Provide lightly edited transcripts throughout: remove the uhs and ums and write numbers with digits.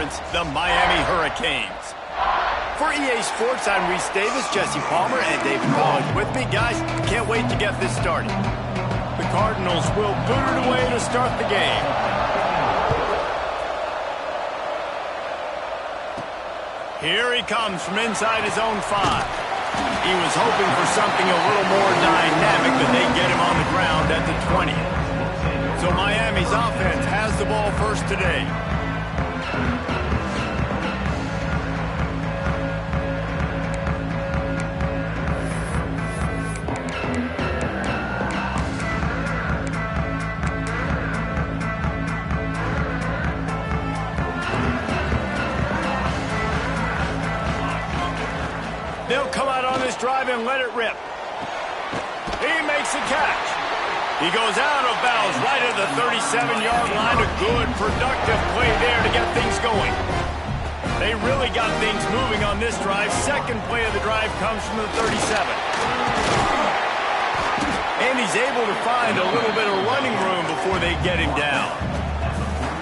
performance, the Miami Hurricanes. For EA Sports, I'm Reese Davis, Jesse Palmer, and David Collins with me. Guys, can't wait to get this started. The Cardinals will boot it away to start the game. Here he comes from inside his own 5. He was hoping for something a little more dynamic, but they get him on the ground at the 20. So Miami's offense has the ball first today. They'll come out on this drive and let it rip. He makes the catch. He goes out of bounds right at the 37-yard line. A good, productive play there to get things going. They really got things moving on this drive. Second play of the drive comes from the 37. And he's able to find a little bit of running room before they get him down.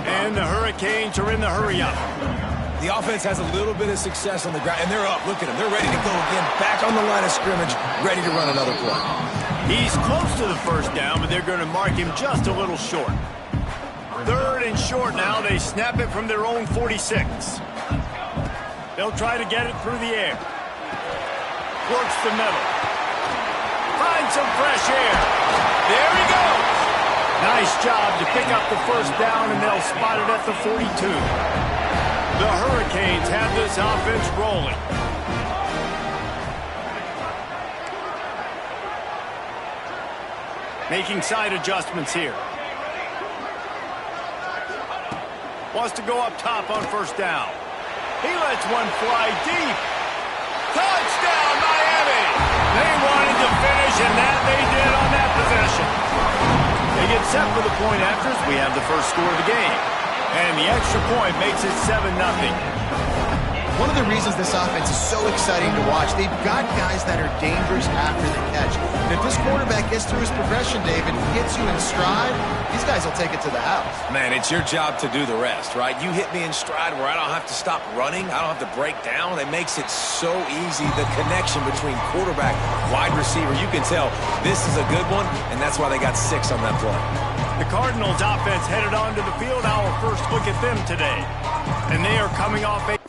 And the Hurricanes are in the hurry-up. The offense has a little bit of success on the ground, and they're up. Look at them. They're ready to go again. Back on the line of scrimmage, ready to run another play. He's close to the first down, but they're going to mark him just a little short. Third and short now. They snap it from their own 46. They'll try to get it through the air. Works the middle. Finds some fresh air. There he goes. Nice job to pick up the first down, and they'll spot it at the 42. The Hurricanes have this offense rolling. Making side adjustments here. Wants to go up top on first down. He lets one fly deep. Touchdown, Miami! They wanted to finish, and that they did on that possession. They get set for the point after as we have the first score of the game. And the extra point makes it 7-0. One of the reasons this offense is so exciting to watch, they've got guys that are dangerous after the catch. And if this quarterback gets through his progression, David, gets you in stride, these guys will take it to the house. Man, it's your job to do the rest, right? You hit me in stride where I don't have to stop running. I don't have to break down. It makes it so easy. The connection between quarterback, wide receiver, you can tell this is a good one, and that's why they got 6 on that play. The Cardinals offense headed onto the field. Our first look at them today. And they are coming off a...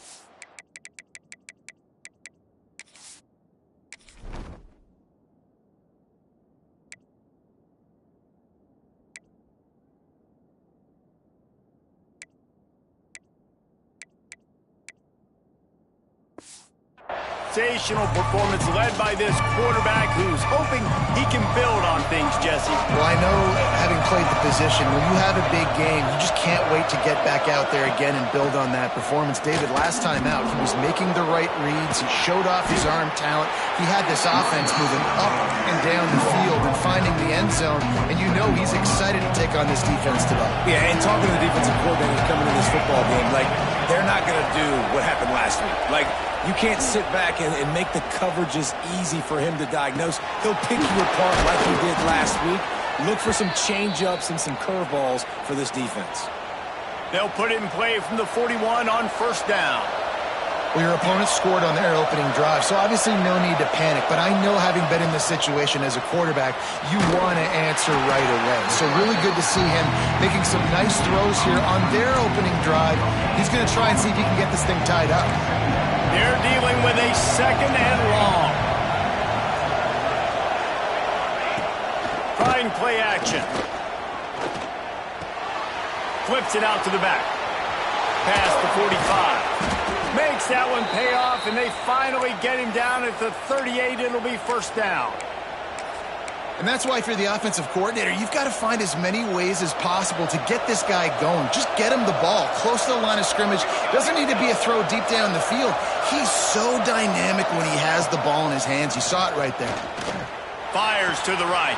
sensational performance led by this quarterback who's hoping he can build on things, Jesse. Well, I know, having played the position, when you have a big game, you just can't wait to get back out there again and build on that performance. David, last time out, he was making the right reads. He showed off his arm talent. He had this offense moving up and down the field and finding the end zone, and you know he's excited to take on this defense today. Yeah, and talking to the defensive coordinators coming in this football game, like, they're not going to do what happened last week. Like, you can't sit back and make the coverages easy for him to diagnose. He'll pick you apart like he did last week. Look for some change-ups and some curveballs for this defense. They'll put it in play from the 41 on first down. Well, your opponent scored on their opening drive, so obviously no need to panic. But I know, having been in this situation as a quarterback, you want to answer right away. So really good to see him making some nice throws here on their opening drive. He's going to try and see if he can get this thing tied up. They're dealing with a second and long. Trying play action. Flips it out to the back. Past the 45. Makes that one pay off, and they finally get him down at the 38. It'll be first down. And that's why, if you're the offensive coordinator, you've got to find as many ways as possible to get this guy going. Just get him the ball close to the line of scrimmage. Doesn't need to be a throw deep down the field. He's so dynamic when he has the ball in his hands. You saw it right there. Fires to the right.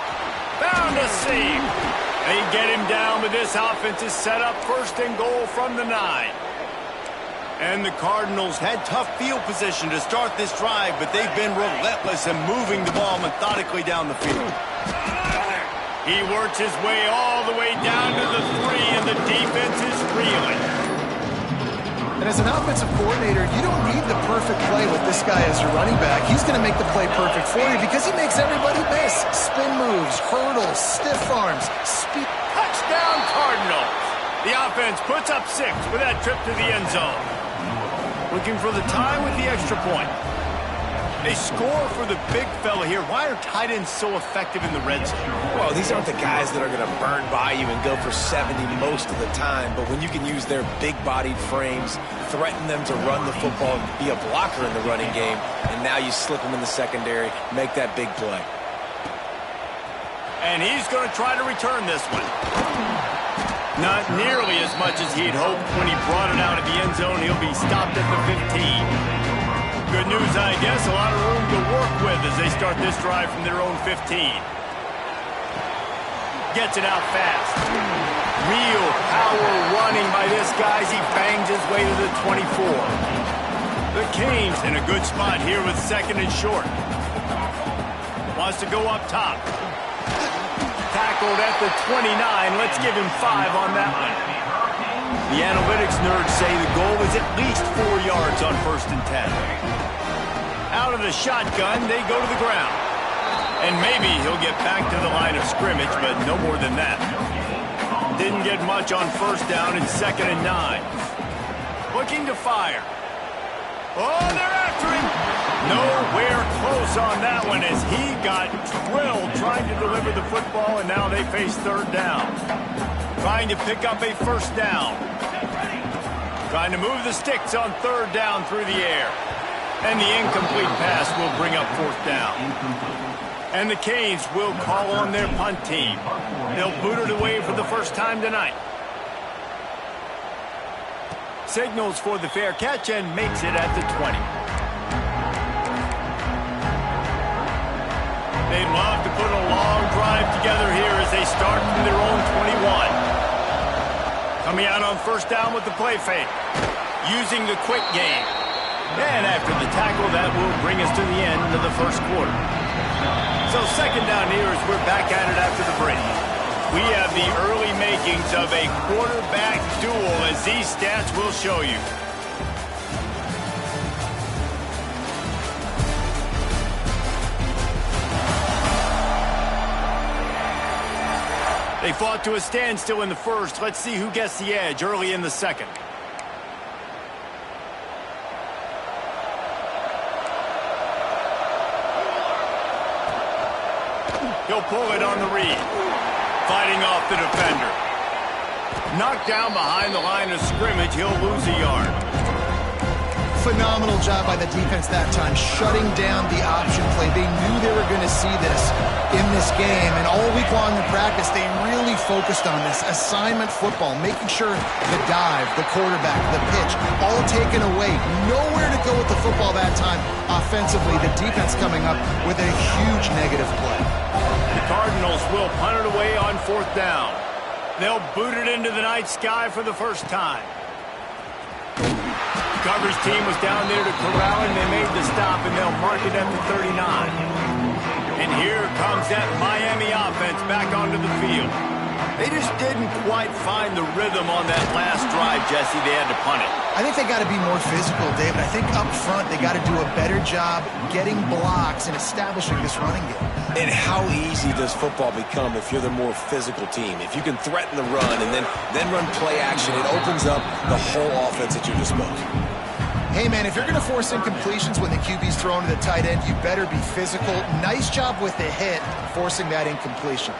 Found a seam. They get him down, but this offense is set up first and goal from the 9. And the Cardinals had tough field position to start this drive, but they've been relentless in moving the ball methodically down the field. He works his way all the way down to the 3, and the defense is reeling. And And as an offensive coordinator, you don't need the perfect play with this guy as your running back. He's going to make the play perfect for you because he makes everybody miss. Spin moves, hurdles, stiff arms, speed. Touchdown, Cardinals. The offense puts up 6 with that trip to the end zone. Looking for the tie with the extra point. They score for the big fella here. Why are tight ends so effective in the red zone? Well, these aren't the guys that are going to burn by you and go for 70 most of the time, but when you can use their big-bodied frames, threaten them to run the football, and be a blocker in the running game, and now you slip them in the secondary, make that big play. And he's going to try to return this one. Not nearly as much as he'd hoped when he brought it out of the end zone. He'll be stopped at the 15. Good news, I guess. A lot of room to work with as they start this drive from their own 15. Gets it out fast. Real power running by this guy as he bangs his way to the 24. The Canes in a good spot here with 2nd and short. Wants to go up top. Tackled at the 29. Let's give him 5 on that one. The analytics nerds say the goal is at least 4 yards on 1st and 10. Out of the shotgun, they go to the ground. And maybe he'll get back to the line of scrimmage, but no more than that. Didn't get much on 1st down and 2nd and 9. Looking to fire. Oh, they're after him. Nowhere close on that one as he got drilled trying to deliver the football, and now they face 3rd down. Trying to pick up a 1st down. Trying to move the sticks on 3rd down through the air. And the incomplete pass will bring up 4th down. And the Canes will call on their punt team. They'll boot it away for the first time tonight. Signals for the fair catch and makes it at the 20. They'd love to put a long drive together here as they start from their own 21. Coming out on 1st down with the play fake. Using the quick game. And after the tackle, that will bring us to the end of the 1st quarter. So 2nd down here as we're back at it after the break. We have the early makings of a quarterback duel as these stats will show you. They fought to a standstill in the 1st. Let's see who gets the edge early in the 2nd. He'll pull it on the read. Fighting off the defender. Knocked down behind the line of scrimmage. He'll lose a yard. Phenomenal job by the defense that time, shutting down the option play. They knew they were going to see this in this game, and all week long in practice, they really focused on this assignment football, making sure the dive, the quarterback, the pitch, all taken away. Nowhere to go with the football that time offensively. The defense coming up with a huge negative play. The Cardinals will punt it away on 4th down. They'll boot it into the night sky for the first time. The coverage team was down there to corral him. They made the stop, and they'll mark it at the 39. And here comes that Miami offense back onto the field. They just didn't quite find the rhythm on that last drive, Jesse. They had to punt it. I think they got to be more physical, David. I think up front they got to do a better job getting blocks and establishing this running game. And how easy does football become if you're the more physical team? If you can threaten the run and then run play action, it opens up the whole offense at your disposal. Hey, man, if you're going to force incompletions when the QB's thrown to the tight end, you better be physical. Nice job with the hit, forcing that incompletion.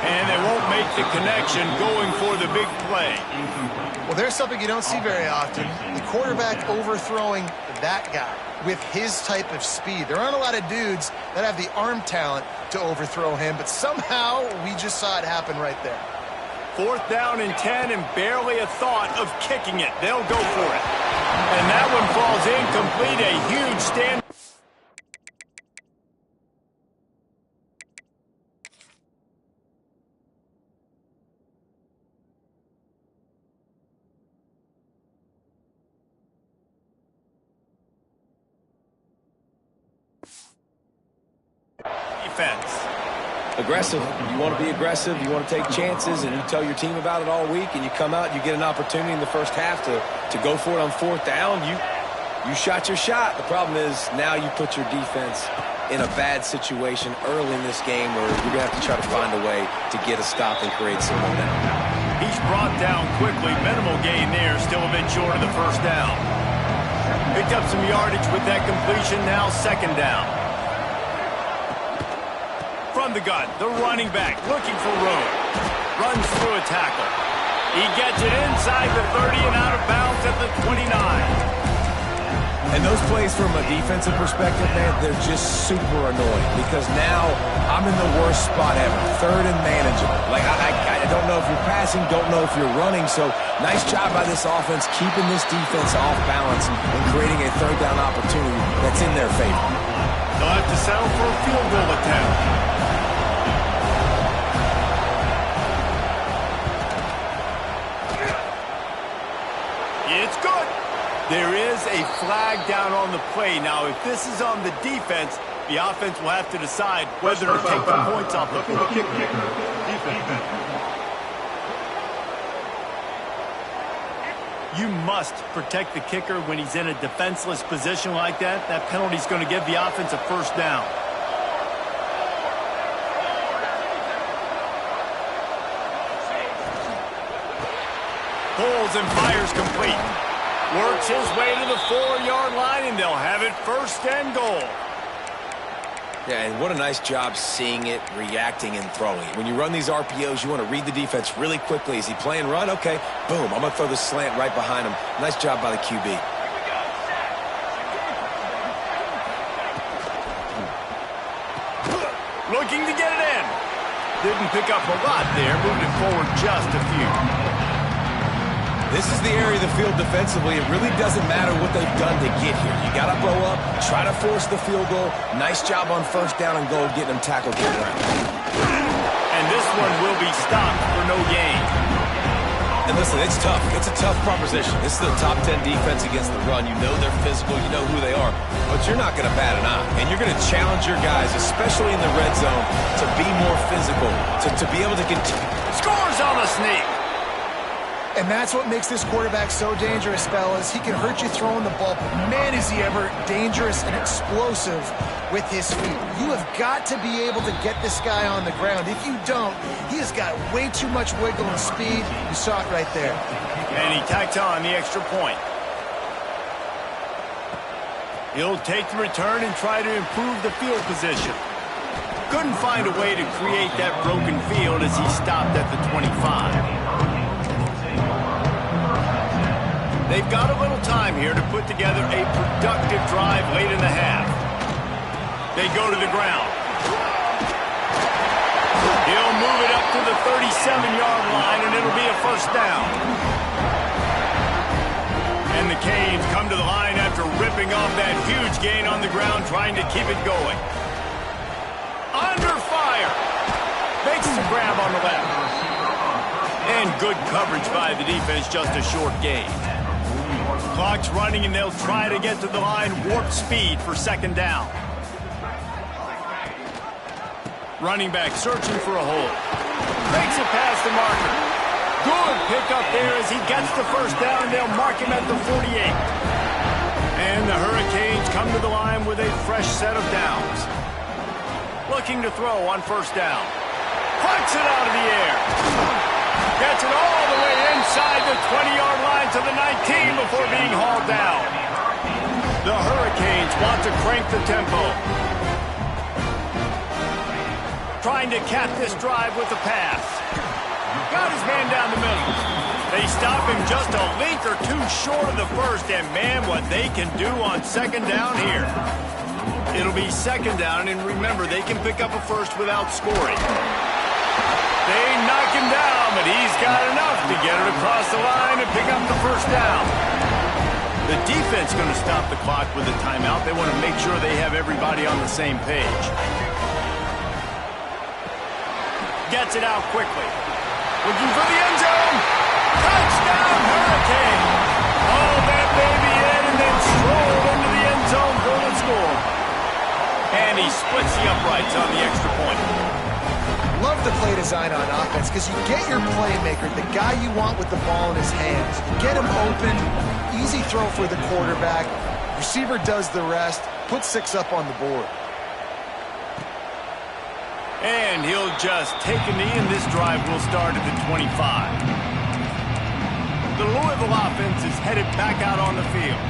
And they won't make the connection going for the big play. Well, there's something you don't see very often. The quarterback overthrowing that guy with his type of speed. There aren't a lot of dudes that have the arm talent to overthrow him, but somehow we just saw it happen right there. 4th down and 10 and barely a thought of kicking it. They'll go for it. And that one falls incomplete. A huge stand. Defense. aggressive. You want to be aggressive. You want to take chances, and you tell your team about it all week, and you come out and you get an opportunity in the first half to go for it on fourth down. You shot your shot. The problem is now you put your defense in a bad situation early in this game where you're going to have to try to find a way to get a stop and create some momentum. He's brought down quickly. Minimal gain there. Still a bit short of the first down. Picked up some yardage with that completion. Now second down. From the gun, the running back looking for room. Runs through a tackle. He gets it inside the 30 and out of bounds at the 29. And those plays from a defensive perspective, man, they're just super annoying because now I'm in the worst spot ever. Third and manageable. Like, I don't know if you're passing, don't know if you're running. So nice job by this offense keeping this defense off balance and creating a third down opportunity that's in their favor. They'll have to settle for a field goal attempt. It's good. There is a flag down on the play. Now, if this is on the defense, the offense will have to decide whether to take the points off the field. You must protect the kicker when he's in a defenseless position like that. That penalty is going to give the offense a first down. Pulls and fires complete. Works his way to the 4-yard line, and they'll have it first and goal. Yeah, and what a nice job seeing it, reacting, and throwing it. When you run these RPOs, you want to read the defense really quickly. Is he playing run? Okay, boom, I'm going to throw the slant right behind him. Nice job by the QB. Looking to get it in. Didn't pick up a lot there, moved it forward just a few. This is the area of the field defensively. It really doesn't matter what they've done to get here. You got to blow up, try to force the field goal. Nice job on first down and goal, getting them tackled good around. And this one will be stopped for no gain. And listen, it's tough. It's a tough proposition. This is the top 10 defense against the run. You know they're physical. You know who they are. But you're not going to bat an eye. And you're going to challenge your guys, especially in the red zone, to be more physical, to be able to continue. Scores on the sneak. And that's what makes this quarterback so dangerous, fellas. He can hurt you throwing the ball, but man, is he ever dangerous and explosive with his feet. You have got to be able to get this guy on the ground. If you don't, he has got way too much wiggle and speed. You saw it right there. And he tacked on the extra point. He'll take the return and try to improve the field position. Couldn't find a way to create that broken field as he stopped at the 25. They've got a little time here to put together a productive drive late in the half. They go to the ground. He'll move it up to the 37-yard line, and it'll be a first down. And the Canes come to the line after ripping off that huge gain on the ground, trying to keep it going. Under fire. Makes the grab on the left. And good coverage by the defense, just a short gain. Clock's running, and they'll try to get to the line, warp speed for second down. Running back searching for a hole. Breaks it past the marker. Good pickup there as he gets the first down. They'll mark him at the 48. And the Hurricanes come to the line with a fresh set of downs. Looking to throw on first down. Flicks it out of the air. Gets it all the way inside the 20-yard line to the 19 before being hauled down. The Hurricanes want to crank the tempo. Trying to cap this drive with a pass. Got his man down the middle. They stop him just a link or two short of the first, and man, what they can do on second down here. It'll be second down, and remember, they can pick up a first without scoring. They knock him down, but he's got enough to get it across the line and pick up the first down. The defense going to stop the clock with a timeout. They want to make sure they have everybody on the same page. Gets it out quickly. Looking for the end zone. Touchdown, Hurricane. Oh, that baby in and then strolled into the end zone for the score. And he splits the uprights on the extra point. the play design on offense because you get your playmaker, the guy you want with the ball in his hands. Get him open, easy throw for the quarterback. Receiver does the rest, put 6 up on the board. And he'll just take a knee, and this drive will start at the 25. The Louisville offense is headed back out on the field.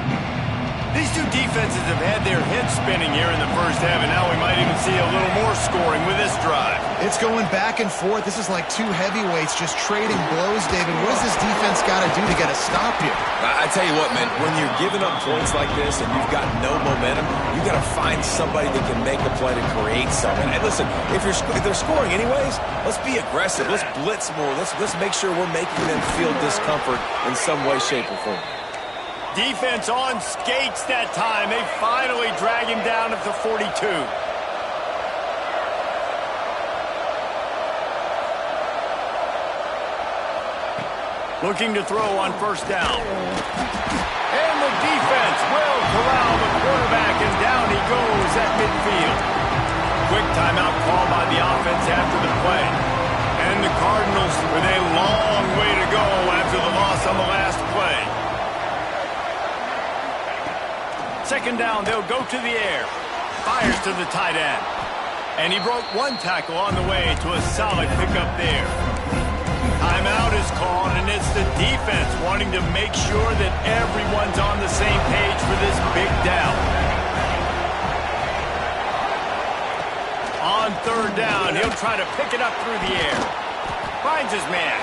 These two defenses have had their heads spinning here in the first half, and now we might even see a little more scoring with this drive. It's going back and forth. This is like two heavyweights just trading blows, David. What does this defense got to do to get a stop here? I tell you what, man, when you're giving up points like this and you've got no momentum, you got to find somebody that can make a play to create something. And listen, if they're scoring anyways, let's be aggressive. Let's blitz more. Let's make sure we're making them feel discomfort in some way, shape, or form. Defense on skates that time. They finally drag him down at the 42. Looking to throw on first down. And the defense will corral the quarterback, and down he goes at midfield. Quick timeout call by the offense after the play. And the Cardinals with a long way to go after the loss on the last play. Second down, they'll go to the air. Fires to the tight end. And he broke one tackle on the way to a solid pickup there. Timeout is called, and it's the defense wanting to make sure that everyone's on the same page for this big down. On third down, he'll try to pick it up through the air. Finds his man.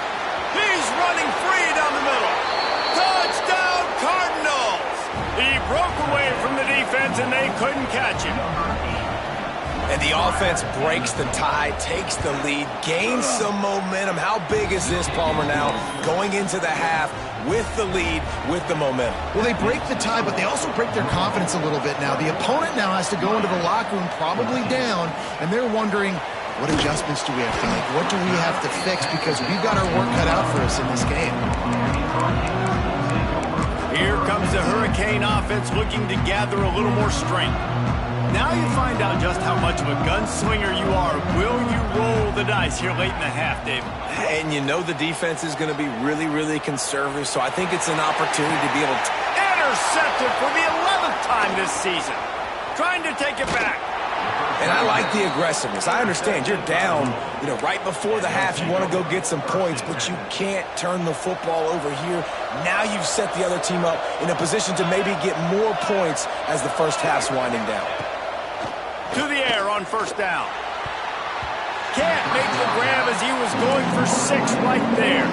He's running free down the middle. Touchdown, Cardinals! He broke away from the defense, and they couldn't catch him. And the offense breaks the tie, takes the lead, gains some momentum. How big is this, Palmer, now? Going into the half with the lead, with the momentum. Well, they break the tie, but they also break their confidence a little bit now. The opponent now has to go into the locker room probably down, and they're wondering, what adjustments do we have to make? What do we have to fix? Because we've got our work cut out for us in this game. Here comes the Hurricane offense looking to gather a little more strength. Now you find out just how much of a gunslinger you are. Will you roll the dice here late in the half, David? And you know the defense is going to be really, really conservative, so I think it's an opportunity to be able to... Intercepted for the 11th time this season. Trying to take it back. And I like the aggressiveness. I understand you're down, right before the half. You want to go get some points, but you can't turn the football over here. Now you've set the other team up in a position to maybe get more points as the first half's winding down. To the air on first down. Can't make the grab as he was going for 6 right there.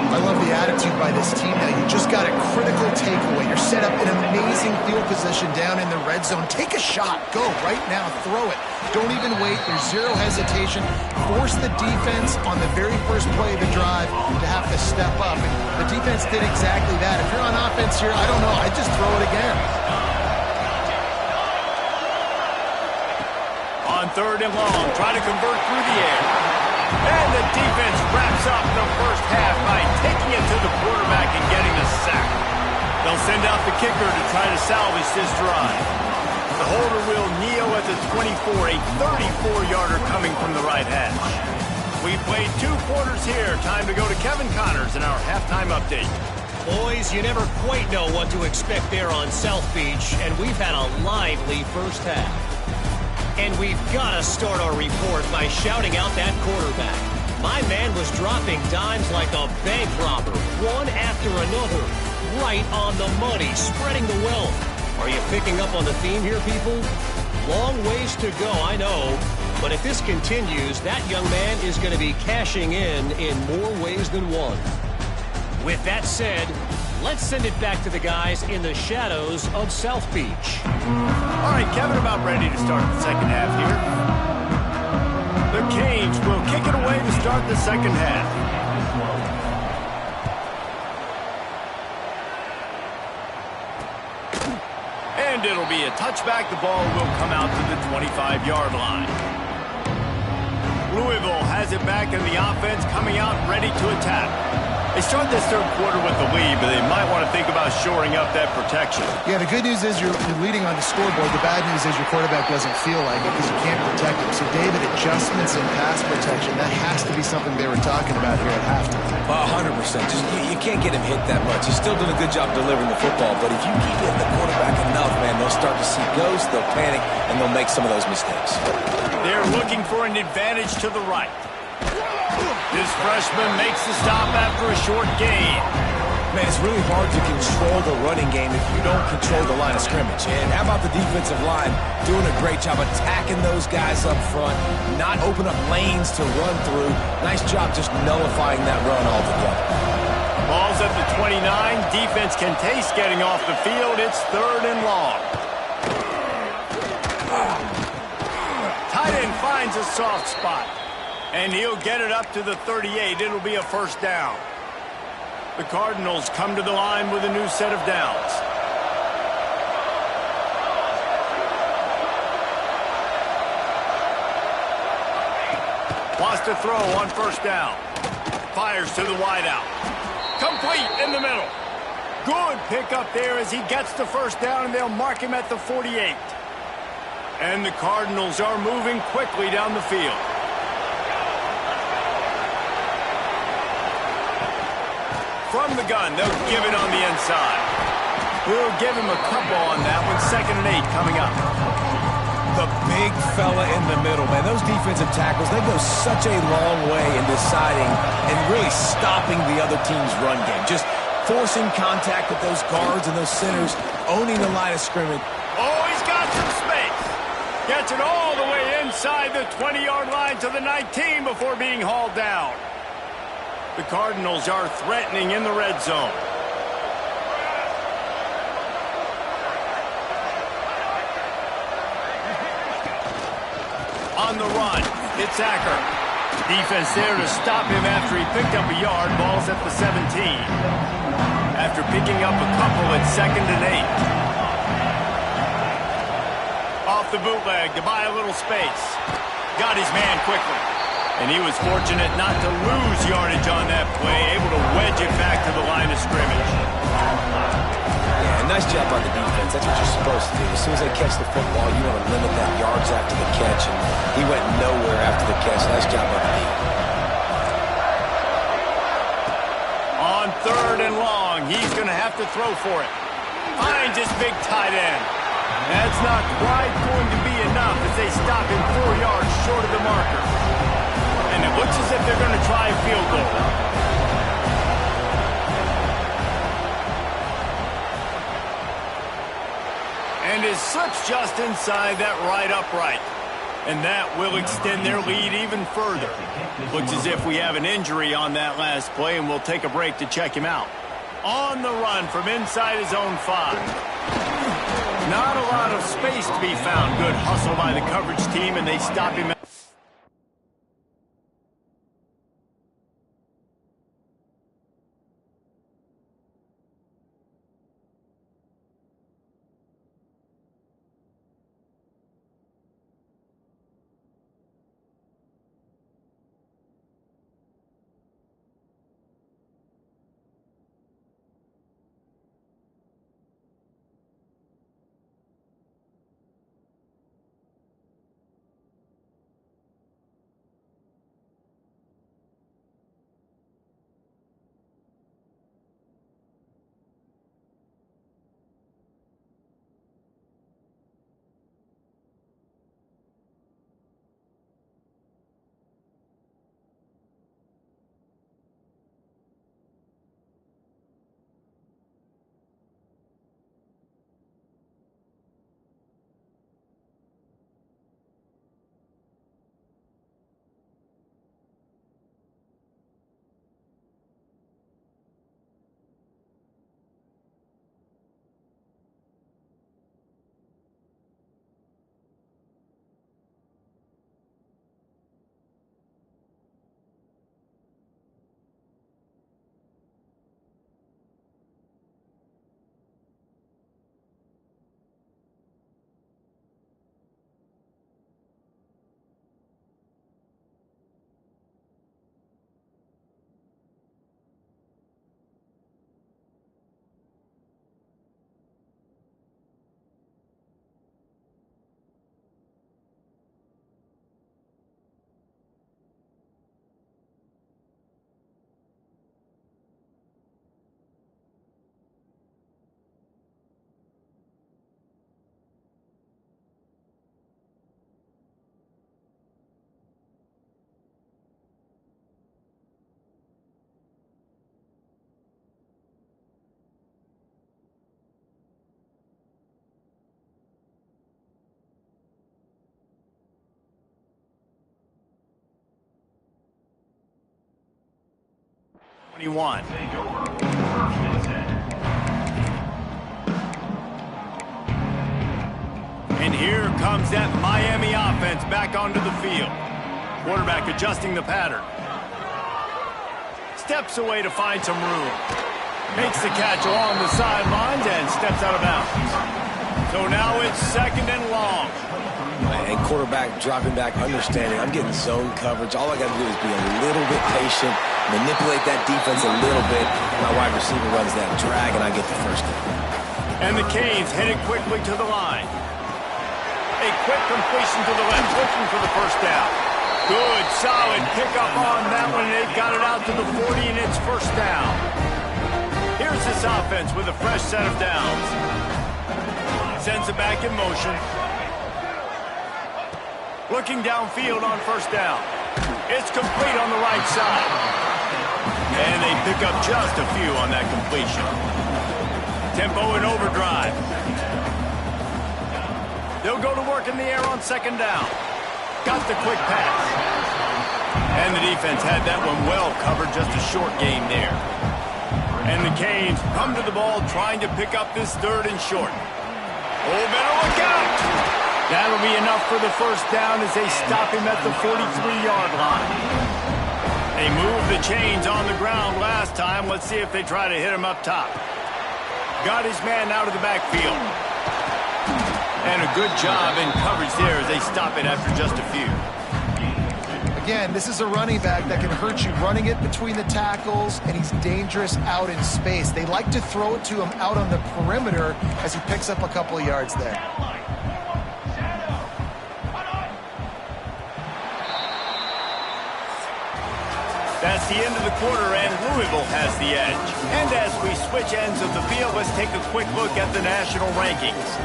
I love the attitude by this team now. You just got a critical takeaway. You're set up in amazing field position down in the red zone. Take a shot. Go right now. Throw it. Don't even wait. There's zero hesitation. Force the defense on the very first play of the drive to have to step up. And the defense did exactly that. If you're on offense here, I don't know. I'd just throw it again. On third and long, try to convert through the air. And the defense wraps up the first half by taking it to the quarterback and getting a sack. They'll send out the kicker to try to salvage this drive. The holder will kneel at the 24, a 34-yarder coming from the right hash. We played 2 quarters here. Time to go to Kevin Connors in our halftime update. Boys, you never quite know what to expect there on South Beach, and we've had a lively first half. And we've got to start our report by shouting out that quarterback. My man was dropping dimes like a bank robber, one after another, right on the money, spreading the wealth. Are you picking up on the theme here, people? Long ways to go, I know. But if this continues, that young man is going to be cashing in more ways than one. With that said, let's send it back to the guys in the shadows of South Beach. All right, Kevin, about ready to start the second half here. The Canes will kick it away to start the second half. And it'll be a touchback. The ball will come out to the 25-yard line. Louisville has it back, and the offense coming out ready to attack. They start this third quarter with the lead, but they might want to think about shoring up that protection. Yeah, the good news is you're leading on the scoreboard. The bad news is your quarterback doesn't feel like it because you can't protect him. So, David, adjustments in pass protection, that has to be something they were talking about here at halftime. 100%. Just you can't get him hit that much. He's still doing a good job delivering the football, but if you keep hitting the quarterback enough, man, they'll start to see ghosts, they'll panic, and they'll make some of those mistakes. They're looking for an advantage to the right. This freshman makes the stop after a short gain. Man, it's really hard to control the running game if you don't control the line of scrimmage. And how about the defensive line doing a great job attacking those guys up front, not open up lanes to run through. Nice job just nullifying that run altogether. Ball's at the 29. Defense can taste getting off the field. It's 3rd and long. Tight end finds a soft spot. And he'll get it up to the 38. It'll be a first down. The Cardinals come to the line with a new set of downs. Wants to throw on first down. Fires to the wideout. Complete in the middle. Good pickup there as he gets the first down, and they'll mark him at the 48. And the Cardinals are moving quickly down the field. From the gun, they'll give it on the inside. We'll give him a couple on that one. 2nd and 8 coming up. The big fella in the middle, man. Those defensive tackles, they go such a long way in deciding and really stopping the other team's run game. Just forcing contact with those guards and those centers, owning the line of scrimmage. Oh, he's got some space. Gets it all the way inside the 20-yard line to the 19 before being hauled down. The Cardinals are threatening in the red zone. On the run, it's Acker. Defense there to stop him after he picked up a yard. Ball's at the 17. After picking up a couple, it's 2nd and 8. Off the bootleg to buy a little space. Got his man quickly. And he was fortunate not to lose yardage on that play, able to wedge it back to the line of scrimmage. Yeah, nice job by the defense. That's what you're supposed to do. As soon as they catch the football, you want to limit that yards after the catch, and he went nowhere after the catch. Nice job by the defense. On 3rd and long, he's going to have to throw for it. Finds his big tight end. That's not quite going to be enough as they stop him 4 yards short of the marker. And it looks as if they're going to try a field goal. And it slips just inside that right upright. And that will extend their lead even further. Looks as if we have an injury on that last play, and we'll take a break to check him out. On the run from inside his own 5. Not a lot of space to be found. Good hustle by the coverage team, and they stop him. 21. And here comes that Miami offense back onto the field. Quarterback adjusting the pattern. Steps away to find some room. Makes the catch along the sidelines and steps out of bounds. So now it's 2nd and long. And quarterback dropping back, understanding I'm getting zone coverage. All I got to do is be a little bit patient, manipulate that defense a little bit. My wide receiver runs that drag, and I get the first down. And the Canes headed quickly to the line. A quick completion to the left, looking for the first down. Good, solid pickup on that one. They've got it out to the 40, and it's first down. Here's this offense with a fresh set of downs. Sends it back in motion. Looking downfield on first down. It's complete on the right side. And they pick up just a few on that completion. Tempo in overdrive. They'll go to work in the air on 2nd down. Got the quick pass. And the defense had that one well covered, just a short gain there. And the Canes come to the ball trying to pick up this 3rd and short. Oh, better look out! That'll be enough for the first down as they stop him at the 43-yard line. They moved the chains on the ground last time. Let's see if they try to hit him up top. Got his man out of the backfield. And a good job in coverage there as they stop it after just a few. Again, this is a running back that can hurt you running it between the tackles, and he's dangerous out in space. They like to throw it to him out on the perimeter as he picks up a couple of yards there. That's the end of the quarter, and Louisville has the edge. And as we switch ends of the field, let's take a quick look at the national rankings.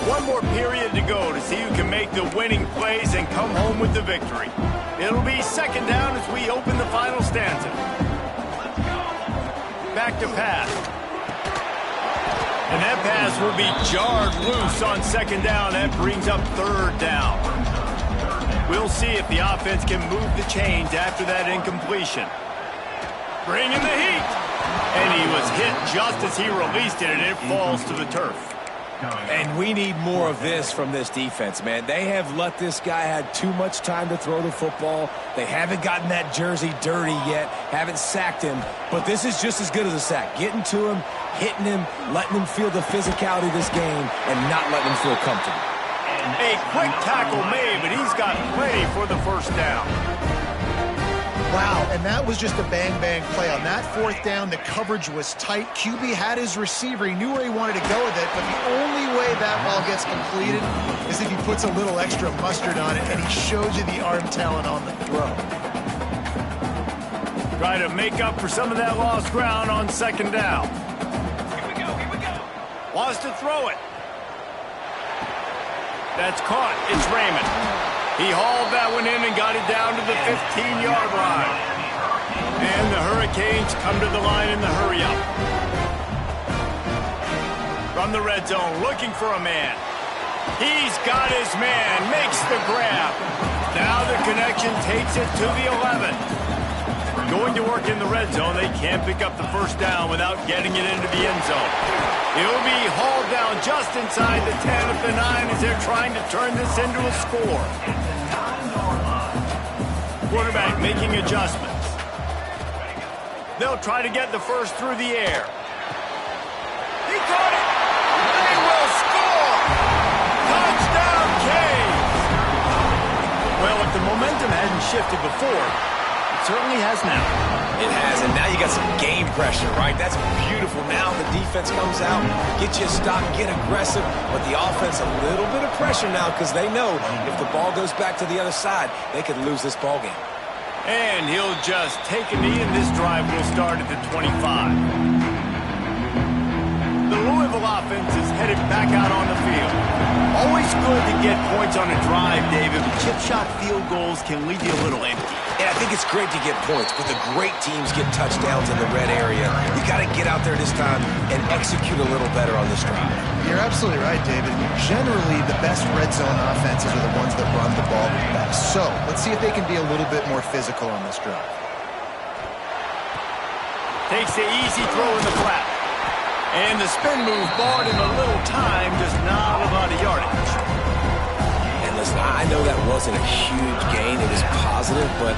One more period to go to see who can make the winning plays and come home with the victory. It'll be 2nd down as we open the final stanza. Back to pass. And that pass will be jarred loose on 2nd down. That brings up 3rd down. We'll see if the offense can move the chains after that incompletion. Bringing the heat. And he was hit just as he released it, and it falls to the turf. And we need more of this from this defense, man. They have let this guy have too much time to throw the football. They haven't gotten that jersey dirty yet, haven't sacked him. But this is just as good as a sack. Getting to him, hitting him, letting him feel the physicality of this game, and not letting him feel comfortable. A quick tackle made, but he's got plenty for the first down. Wow, and that was just a bang-bang play. On that 4th down, the coverage was tight. QB had his receiver. He knew where he wanted to go with it, but the only way that ball gets completed is if he puts a little extra mustard on it, and he shows you the arm talent on the throw. Try to make up for some of that lost ground on 2nd down. Here we go. Wants to throw it. That's caught. It's Raymond. He hauled that one in and got it down to the 15-yard line. And the Hurricanes come to the line in the hurry-up. From the red zone, looking for a man. He's got his man, makes the grab. Now the connection takes it to the 11. Going to work in the red zone, they can't pick up the first down without getting it into the end zone. He'll be hauled down just inside the 10 at the 9 as they're trying to turn this into a score. Quarterback making adjustments. They'll try to get the first through the air. He caught it! They will score! Touchdown, Canes! Well, if the momentum hadn't shifted before, it certainly has now. It has, and now you got some game pressure, right? That's beautiful. Now the defense comes out, get you a stop, get aggressive, but the offense a little bit of pressure now because they know if the ball goes back to the other side, they could lose this ball game. And he'll just take a knee, and this drive will start at the 25. The Louisville Cardinal offense is headed back out on the field. Always good to get points on a drive, David, but chip shot field goals can leave you a little empty. And I think it's great to get points, but the great teams get touchdowns in the red area. You got to get out there this time and execute a little better on this drive. You're absolutely right, David. Generally, the best red zone offenses are the ones that run the ball the best. So let's see if they can be a little bit more physical on this drive. Takes the easy throw in the flat. And the spin move bought him a little time, just not a lot of yardage. And listen, I know that wasn't a huge gain. It was positive, but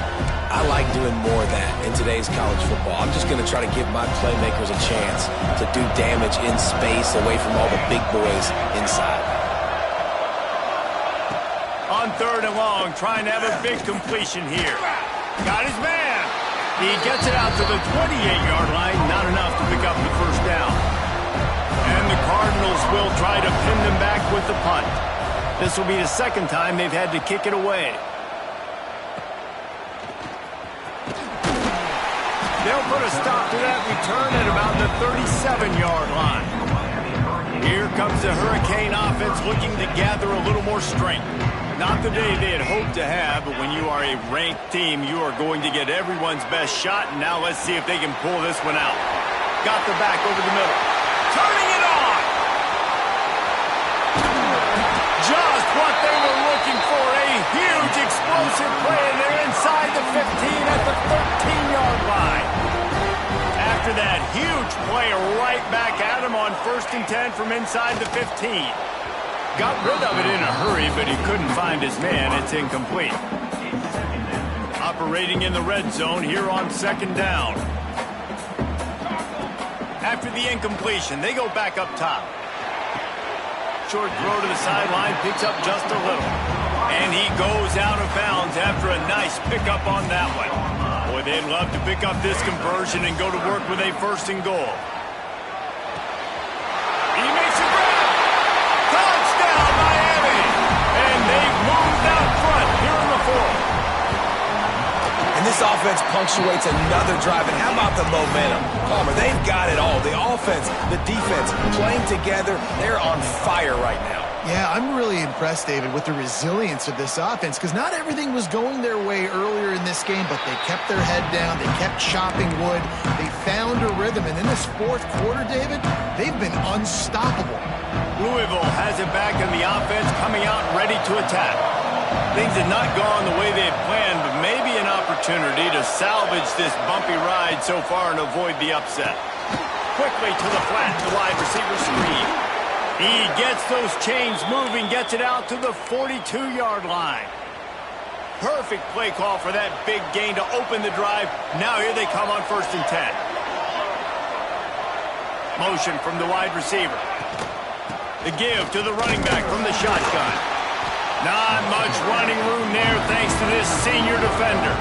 I like doing more of that in today's college football. I'm just going to try to give my playmakers a chance to do damage in space away from all the big boys inside. On 3rd and long, trying to have a big completion here. Got his man. He gets it out to the 28-yard line. Not enough to pick up the first down. And the Cardinals will try to pin them back with the punt. This will be the second time they've had to kick it away. They'll put a stop to that return at about the 37-yard line. Here comes the Hurricane offense looking to gather a little more strength. Not the day they had hoped to have, but when you are a ranked team, you are going to get everyone's best shot. And now let's see if they can pull this one out. Got the back over the middle. Turning it on! Just what they were looking for. A huge explosive play, and they're inside the 15 at the 13-yard line. After that huge play, right back at him on 1st and 10 from inside the 15. Got rid of it in a hurry, but he couldn't find his man. It's incomplete. Operating in the red zone here on 2nd down. After the incompletion, they go back up top. Short throw to the sideline, picks up just a little. And he goes out of bounds after a nice pickup on that one. Boy, they'd love to pick up this conversion and go to work with a 1st and goal. He makes a grab. Touchdown, Miami! And they've moved out front here in the 4th. And this offense punctuates another drive. And how about the momentum? Palmer, they've got it all. The offense, the defense, playing together. They're on fire right now. Yeah, I'm really impressed, David, with the resilience of this offense, because not everything was going their way earlier in this game, but they kept their head down. They kept chopping wood. They found a rhythm. And in this 4th quarter, David, they've been unstoppable. Louisville has it back in the offense, coming out ready to attack. Things had not gone the way they had planned, but maybe an opportunity to salvage this bumpy ride so far and avoid the upset. Quickly to the flat, the wide receiver screen. He gets those chains moving, gets it out to the 42-yard line. Perfect play call for that big gain to open the drive. Now here they come on 1st and 10. Motion from the wide receiver. The give to the running back from the shotgun. Not much running room there thanks to this senior defender.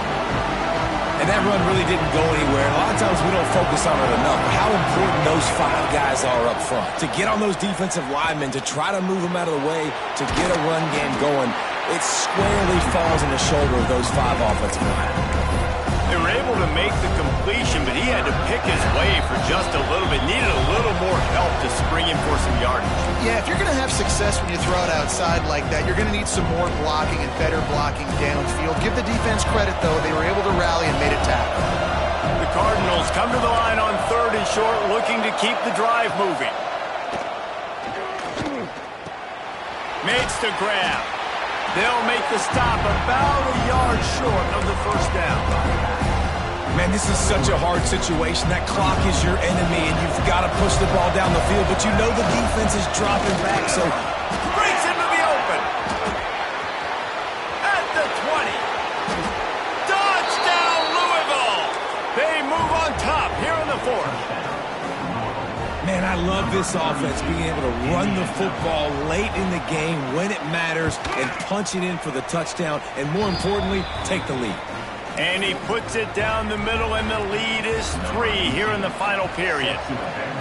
And that run really didn't go anywhere. And a lot of times we don't focus on it enough. But how important those 5 guys are up front. To get on those defensive linemen, to try to move them out of the way, to get a run game going, it squarely falls on the shoulder of those 5 offensive linemen. They were able to make the completion, but he had to pick his way for just a little bit. Needed a little more help to spring him for some yardage. Yeah, if you're going to have success when you throw it outside like that, you're going to need some more blocking and better blocking downfield. Give the defense credit, though. They were able to rally and made it tackle. The Cardinals come to the line on 3rd and short, looking to keep the drive moving. Makes the grab. They'll make the stop about a yard short of the 1st down. Man, this is such a hard situation. That clock is your enemy, and you've got to push the ball down the field, but you know the defense is dropping back, so... Breaks into the open. At the 20. Touchdown, Louisville! They move on top here in the 4th. Man, I love this offense, being able to run the football late in the game when it matters and punch it in for the touchdown, and more importantly, take the lead. And he puts it down the middle, and the lead is 3 here in the final period.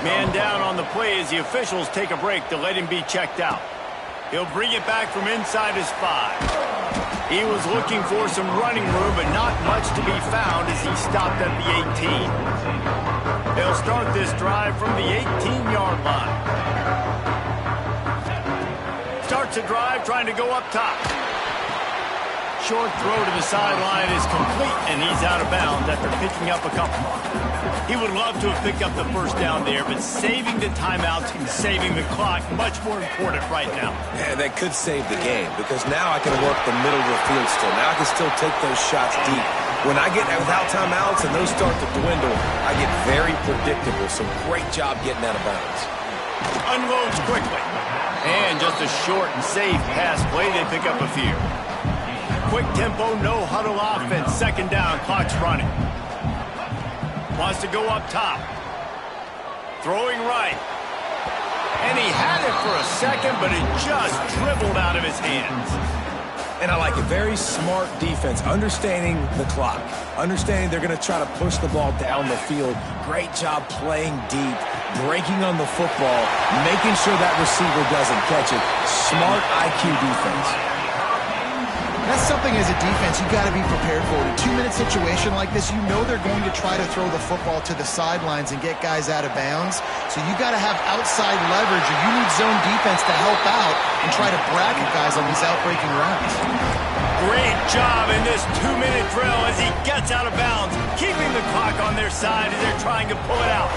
Man down on the play as the officials take a break to let him be checked out. He'll bring it back from inside his 5. He was looking for some running room, but not much to be found as he stopped at the 18. They'll start this drive from the 18-yard line. starts a drive trying to go up top. Short throw to the sideline is complete, and he's out of bounds after picking up a couple. He would love to have picked up the first down there, but saving the timeouts and saving the clock much more important right now. Yeah, that could save the game, because now I can work the middle of the field still. Now I can still take those shots deep. When I get without timeouts and those start to dwindle, I get very predictable. So great job getting out of bounds. Unloads quickly. And just a short and safe pass play, they pick up a few. Quick tempo, no huddle offense. Second down, clock's running. Wants to go up top. Throwing right. And he had it for a second, but it just dribbled out of his hands. And I like it. Very smart defense, understanding the clock, understanding they're going to try to push the ball down the field. Great job playing deep, breaking on the football, making sure that receiver doesn't catch it. Smart IQ defense. That's something as a defense you got to be prepared for. In a 2-minute situation like this, you know they're going to try to throw the football to the sidelines and get guys out of bounds. So you got to have outside leverage, or you need zone defense to help out and try to bracket guys on these outbreaking routes. Great job in this 2-minute drill as he gets out of bounds, keeping the clock on their side as they're trying to pull it out.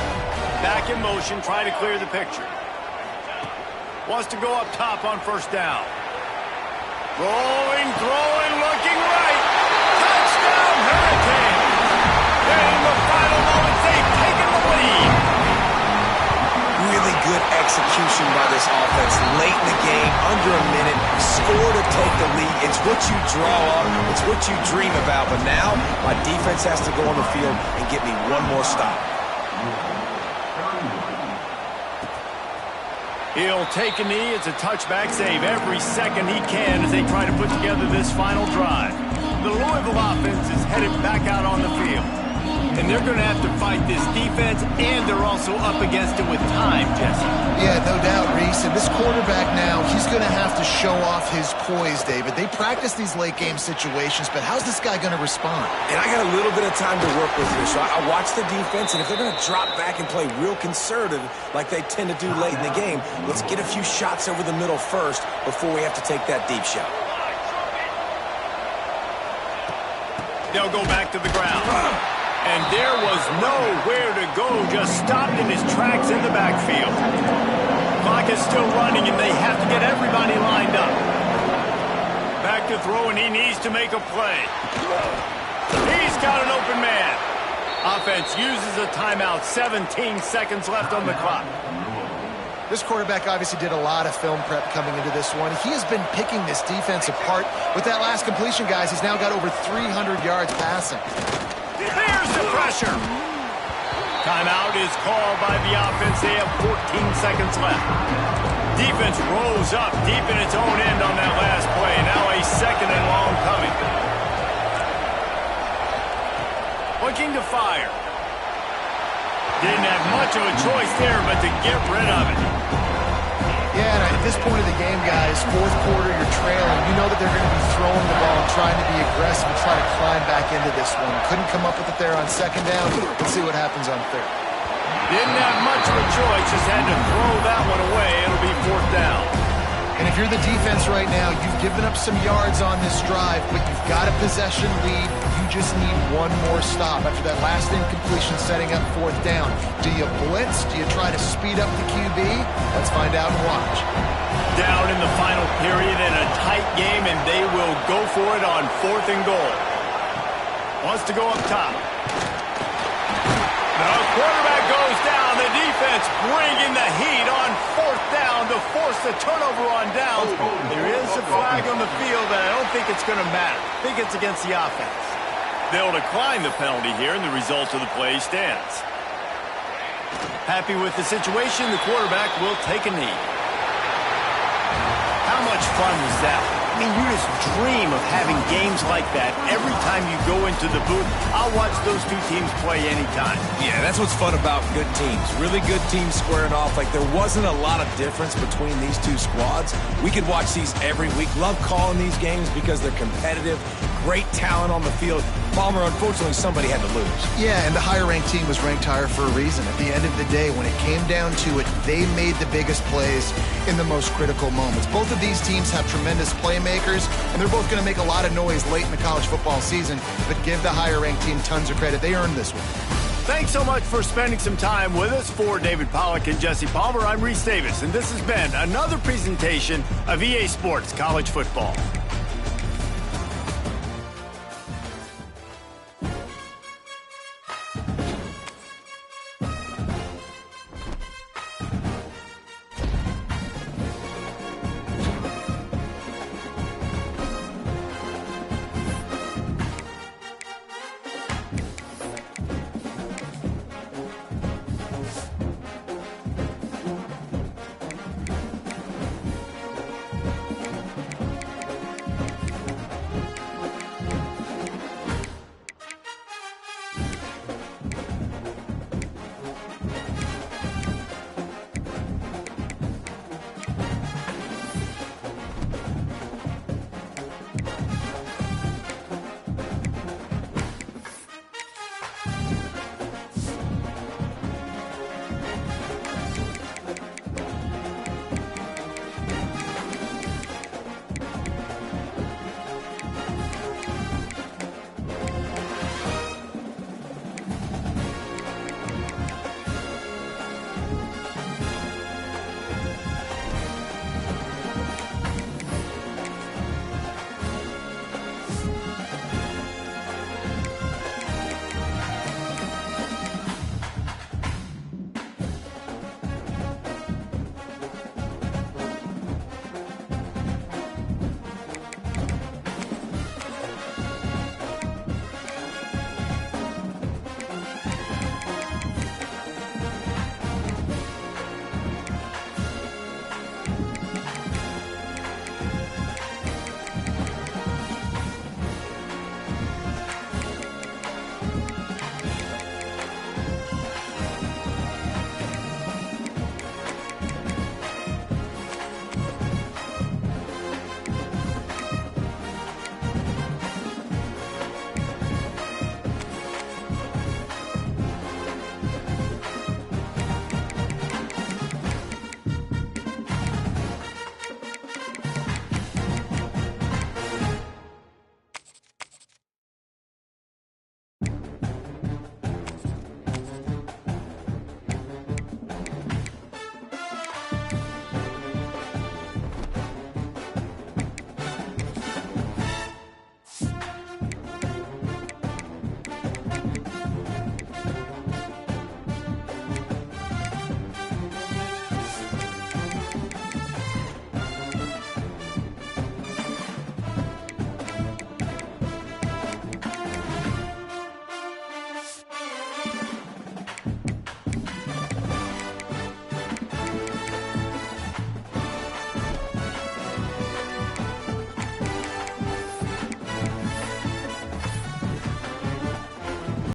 Back in motion, trying to clear the picture. Wants to go up top on first down. Rolling, throwing, looking right. Touchdown, Hurricane. And in the final moments, they've taken the lead. Really good execution by this offense. Late in the game, under a minute, score to take the lead. It's what you draw up. It's what you dream about. But now, my defense has to go on the field and get me one more stop. He'll take a knee. It's a touchback save every second he can as they try to put together this final drive. The Louisville offense is headed back out on the field. And they're going to have to fight this defense, and they're also up against it with time, Jesse. Yeah, no doubt, Reese. And this quarterback now, he's going to have to show off his poise, David. They practice these late-game situations, but how's this guy going to respond? And I got a little bit of time to work with here, so I watch the defense, and if they're going to drop back and play real conservative like they tend to do late in the game, let's get a few shots over the middle first before we have to take that deep shot. They'll go back to the ground. And there was nowhere to go, just stopped in his tracks in the backfield. Clock is still running, and they have to get everybody lined up. Back to throw, and he needs to make a play. He's got an open man. Offense uses a timeout, 17 seconds left on the clock. This quarterback obviously did a lot of film prep coming into this one. He has been picking this defense apart. With that last completion, guys, he's now got over 300 yards passing. There's the pressure. Timeout is called by the offense. They have 14 seconds left. Defense rolls up deep in its own end on that last play. Now a second and long coming. Looking to fire. Didn't have much of a choice there but to get rid of it. Yeah, and at this point of the game, guys, fourth quarter, you're trailing. You know that they're going to be throwing the ball and trying to be aggressive and try to climb back into this one. Couldn't come up with it there on second down. Let's see what happens on third. Didn't have much of a choice, just had to throw that one away. It'll be fourth down. And if you're the defense right now, you've given up some yards on this drive, but you've got a possession lead. You just need one more stop after that last incompletion setting up fourth down. Do you blitz? Do you try to speed up the QB? Let's find out and watch. Down in the final period in a tight game, and they will go for it on fourth and goal. Wants to go up top. The quarterback goes down. The defense bringing the heat on fourth down to force the turnover on downs. There is a flag on the field, but I don't think it's going to matter. I think it's against the offense. They'll decline the penalty here, and the result of the play stands. Happy with the situation, the quarterback will take a knee. How much fun was that? I mean, you just dream of having games like that every time you go into the booth. I'll watch those two teams play anytime. Yeah, that's what's fun about good teams. Really good teams squaring off. Like, there wasn't a lot of difference between these two squads. We could watch these every week. Love calling these games because they're competitive. Great talent on the field. Palmer, unfortunately, somebody had to lose. Yeah, and the higher-ranked team was ranked higher for a reason. At the end of the day, when it came down to it, they made the biggest plays in the most critical moments. Both of these teams have tremendous playmakers, and they're both going to make a lot of noise late in the college football season, but give the higher-ranked team tons of credit. They earned this one. Thanks so much for spending some time with us. For David Pollack and Jesse Palmer, I'm Reese Davis, and this has been another presentation of EA Sports College Football.